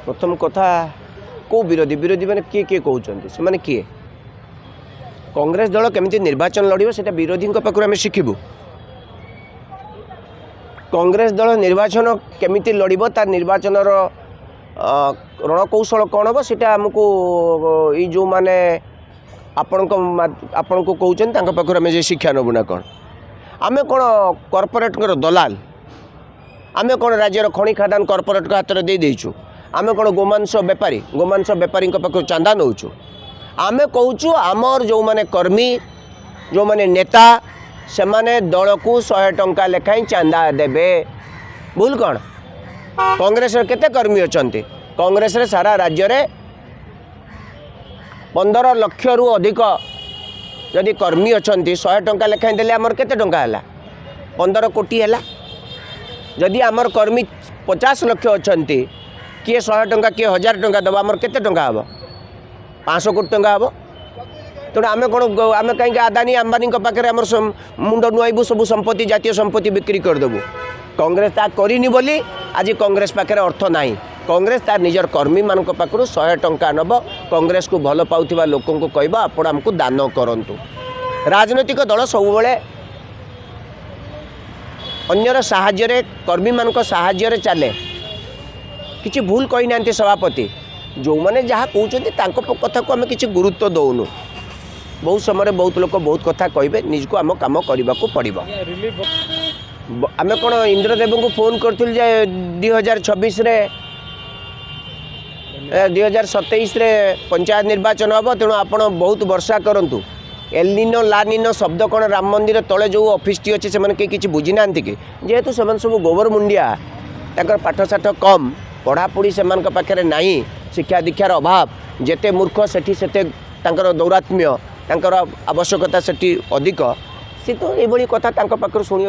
प्रथम कथा को विरोधी विरोधी मैंने किए किए कहते से मैंने किए कांग्रेस दल केमिति निर्वाचन लड़ो से विरोधी पाखु आम शिखु कांग्रेस दल निर्वाचन केमिति लड़ो तार निर्वाचन रणकौशल कौन हम से आमको ये जो मैंने आपण को कहते पाखु आम शिक्षा नबू ना कौन आम कौन कॉर्पोरेट दलाल आम कौन राज्यर खଣି खादान कॉर्पोरेट को हाथ में दे देचु आम कौन गोमांस बेपारी पाखु चांदा नौचु आम कहूँ आमर जो माने कर्मी जो माने नेता से माने दल को 100 टंका लेखाई चांदा देबे भूल कौन कांग्रेस केते कर्मी अच्छा कांग्रेस सारा राज्य रे 15 लाख रु अधिक जदि कर्मी अच्छा 100 टंका लेखाई देले आमर केते टंका है 15 कोटी है जदि आमर कर्मी 50 लाख अच्छा किए 100 टंका किए 1000 टंका दबा आमर केते टंका हम 500 कोटी टंका हम तेणु आम कौन आम कहीं आदानी अंबानी पाखे आम मुंड नुआबू सब संपत्ति जातीय संपत्ति बिक्री करदेबू कांग्रेस ता करनी बोली आज कांग्रेस पाखे अर्थ ना कांग्रेस तार निजर कर्मी मान पाखु 100 टंका नब कांग्रेस को भल पाउथिबा लोकों को कहबा आपण आमको दान करंतु राजनैतिक दल सब बेले अन्यर साहाय्य कर्मी मान साहाय्य चले किसी भूल कही ना सभापति जो मैंने जहाँ कहते कथा को आम किसी गुरुत्व दौनु बहुत समय बहुत लोग बहुत कथा कहे निज को आम कम करने को पड़ो आम कौन इंद्रदेव को फोन करूँ 2026 2027 पंचायत निर्वाचन हम तेणु आप बहुत वर्षा करूँ एलिनो लानिनो शब्द कौन राम मंदिर तले जो ऑफिस टी अच्छे से किसी बुझी ना कि जेहेतु से सब गोबर मुंडिया तर पाठशाठ कम पढ़ापढ़ी से पाखे ना शिक्षा दीक्षार अभाव जेते मूर्ख सेठी सेते दौरात्म्य आवश्यकता सेठी अधिक सी तो ये कथा पाखु शुणी